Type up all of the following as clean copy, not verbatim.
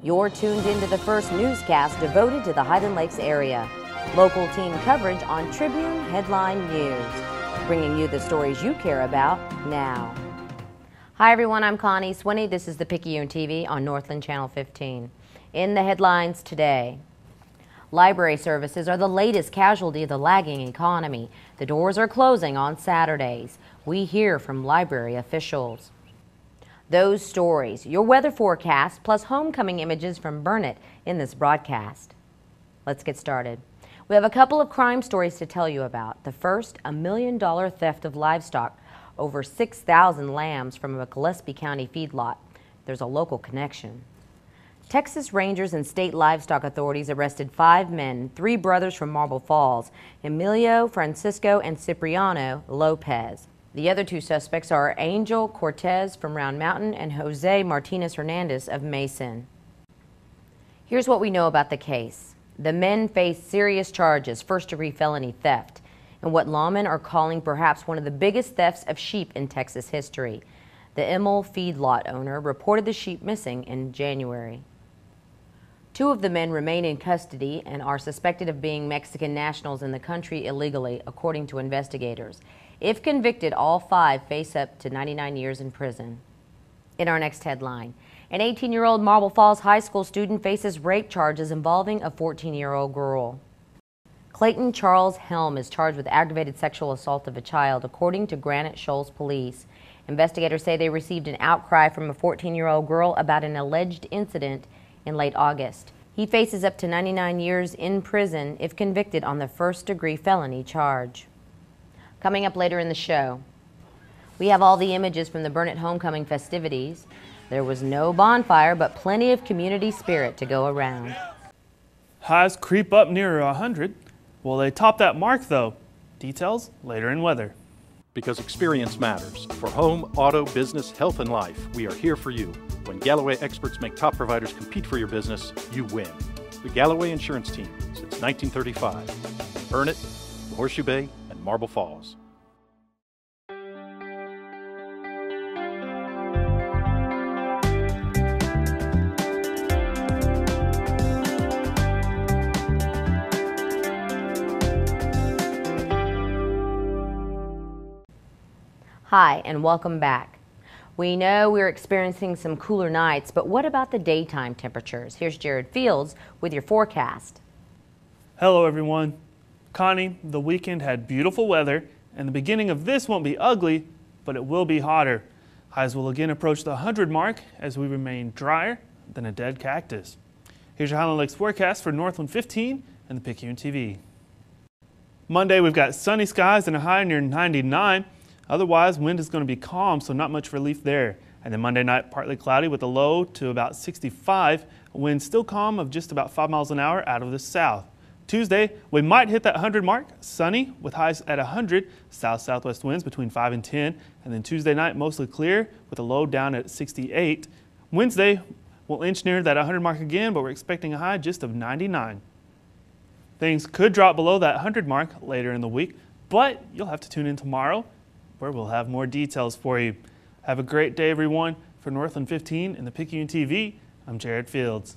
You're tuned into the first newscast devoted to the Highland Lakes area. Local team coverage on Tribune Headline News, bringing you the stories you care about now. Hi everyone, I'm Connie Swinney. This is ThePicayuneTV on Northland Channel 15. In the headlines today, library services are the latest casualty of the lagging economy. The doors are closing on Saturdays. We hear from library officials. Those stories, your weather forecast, plus homecoming images from Burnet in this broadcast. Let's get started. We have a couple of crime stories to tell you about. The first, $1 million theft of livestock, over 6,000 lambs from a Gillespie County feedlot. There's a local connection. Texas Rangers and state livestock authorities arrested 5 men, 3 brothers from Marble Falls, Emilio, Francisco, and Cipriano Lopez. The other 2 suspects are Angel Cortez from Round Mountain and Jose Martinez Hernandez of Mason. Here's what we know about the case. The men face serious charges, first-degree felony theft, and what lawmen are calling perhaps one of the biggest thefts of sheep in Texas history. The Immel feedlot owner reported the sheep missing in January. 2 of the men remain in custody and are suspected of being Mexican nationals in the country illegally, according to investigators. If convicted, all 5 face up to 99 years in prison. In our next headline, an 18-year-old Marble Falls High School student faces rape charges involving a 14-year-old girl. Clayton Charles Helm is charged with aggravated sexual assault of a child, according to Granite Shoals Police. Investigators say they received an outcry from a 14-year-old girl about an alleged incident in late August. He faces up to 99 years in prison if convicted on the first-degree felony charge. Coming up later in the show, we have all the images from the Burnet Homecoming festivities. There was no bonfire, but plenty of community spirit to go around. Highs creep up near 100. Will they top that mark, though? Details later in weather. Because experience matters. For home, auto, business, health, and life, we are here for you. When Galloway experts make top providers compete for your business, you win. The Galloway Insurance Team since 1935. Burnet, Horseshoe Bay, and Marble Falls. Hi, and welcome back. We know we're experiencing some cooler nights, but what about the daytime temperatures? Here's Jared Fields with your forecast. Hello, everyone. Connie, the weekend had beautiful weather, and the beginning of this won't be ugly, but it will be hotter. Highs will again approach the 100 mark as we remain drier than a dead cactus. Here's your Highland Lakes forecast for Northland 15 and ThePicayuneTV. Monday, we've got sunny skies and a high near 99. Otherwise, wind is going to be calm, so not much relief there. And then Monday night, partly cloudy with a low to about 65. Wind still calm of just about 5 miles an hour out of the south. Tuesday, we might hit that 100 mark, sunny with highs at 100, south-southwest winds between 5 and 10. And then Tuesday night, mostly clear with a low down at 68. Wednesday, we'll inch near that 100 mark again, but we're expecting a high just of 99. Things could drop below that 100 mark later in the week, but you'll have to tune in tomorrow, where we'll have more details for you. Have a great day, everyone. For Northland 15 and ThePicayuneTV, I'm Jared Fields.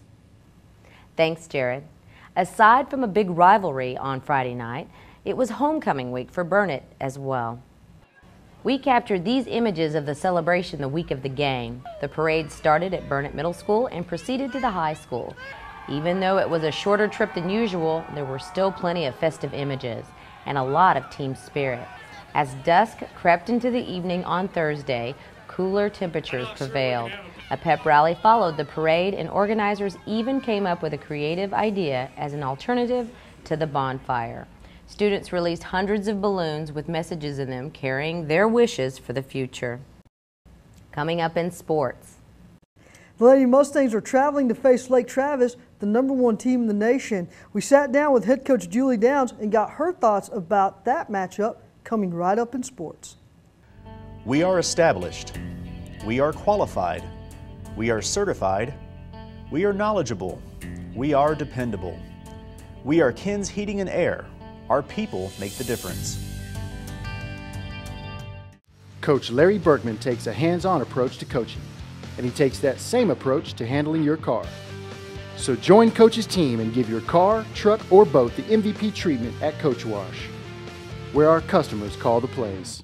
Thanks, Jared. Aside from a big rivalry on Friday night, it was homecoming week for Burnet as well. We captured these images of the celebration the week of the game. The parade started at Burnet Middle School and proceeded to the high school. Even though it was a shorter trip than usual, there were still plenty of festive images and a lot of team spirit. As dusk crept into the evening on Thursday, cooler temperatures prevailed. A pep rally followed the parade, and organizers even came up with a creative idea as an alternative to the bonfire. Students released hundreds of balloons with messages in them carrying their wishes for the future. Coming up in sports. The Lady Mustangs are traveling to face Lake Travis, the #1 team in the nation. We sat down with head coach Julie Downs and got her thoughts about that matchup, coming right up in sports. We are established. We are qualified. We are certified. We are knowledgeable. We are dependable. We are Ken's Heating and Air. Our people make the difference. Coach Larry Berkman takes a hands-on approach to coaching, and he takes that same approach to handling your car. So join Coach's team and give your car, truck, or boat the MVP treatment at Coach Wash, where our customers call the plays.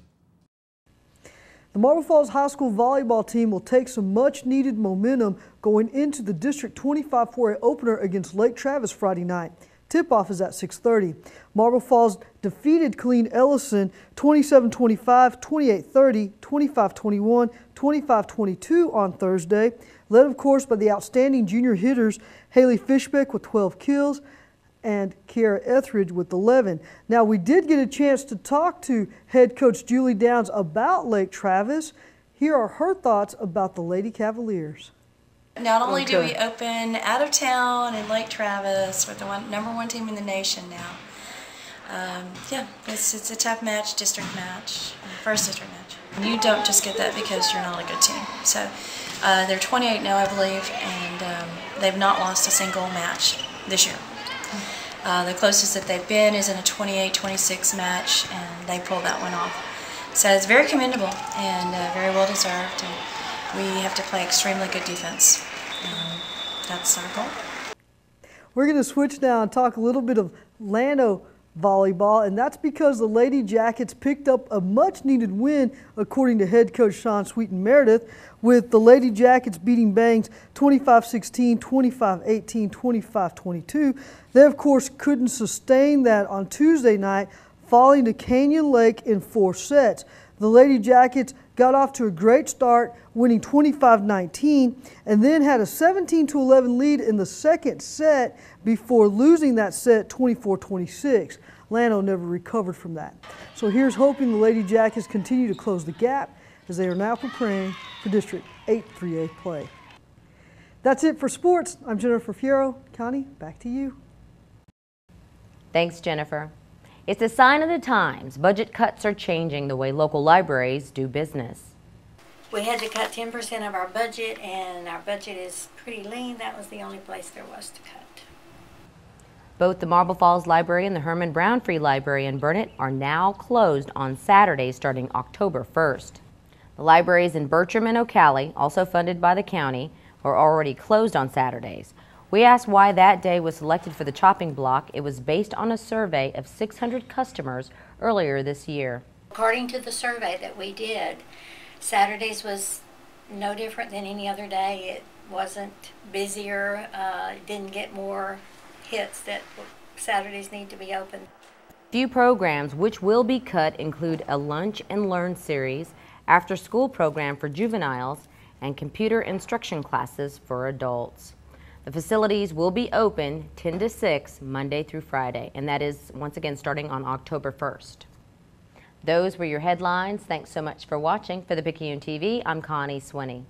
The Marble Falls High School volleyball team will take some much-needed momentum going into the District 25 4A opener against Lake Travis Friday night. Tip-off is at 6:30. Marble Falls defeated Colleen Ellison 27-25, 28-30, 25-21, 25-22 on Thursday, led of course by the outstanding junior hitters Haley Fishbeck with 12 kills and Kiara Etheridge with 11. Now, we did get a chance to talk to head coach Julie Downs about Lake Travis. Here are her thoughts about the Lady Cavaliers. Not only do we open out of town in Lake Travis with the #1 team in the nation now. Yeah, it's a tough match, district match, first district match. You don't just get that because you're not a good team. So they're 28 now, I believe, and they've not lost a single match this year. The closest that they've been is in a 28-26 match, and they pulled that one off. So it's very commendable and very well deserved. And we have to play extremely good defense. That's our goal. We're going to switch now and talk a little bit of Llano volleyball, and that's because the Lady Jackets picked up a much-needed win, according to head coach Sean Sweeten Meredith, with the Lady Jackets beating Bangs 25-16, 25-18, 25-22. They, of course, couldn't sustain that on Tuesday night, falling to Canyon Lake in 4 sets. The Lady Jackets got off to a great start, winning 25-19, and then had a 17-11 lead in the second set before losing that set 24-26. Llano never recovered from that. So here's hoping the Lady Jackets continue to close the gap as they are now preparing for District 8 3A play. That's it for sports. I'm Jennifer Fierro. Connie, back to you. Thanks, Jennifer. It's a sign of the times. Budget cuts are changing the way local libraries do business. We had to cut 10% of our budget, and our budget is pretty lean. That was the only place there was to cut. Both the Marble Falls Library and the Herman Brown Free Library in Burnet are now closed on Saturdays starting October 1st. The libraries in Bertram and Ocala, also funded by the county, are already closed on Saturdays. We asked why that day was selected for the chopping block. It was based on a survey of 600 customers earlier this year. According to the survey that we did, Saturdays was no different than any other day. It wasn't busier, didn't get more hits that Saturdays need to be open. Few programs which will be cut include a Lunch and Learn series, after-school program for juveniles, and computer instruction classes for adults. The facilities will be open 10 to 6 Monday through Friday, and that is once again starting on October 1st. Those were your headlines. Thanks so much for watching. For the Picayune TV, I'm Connie Swinney.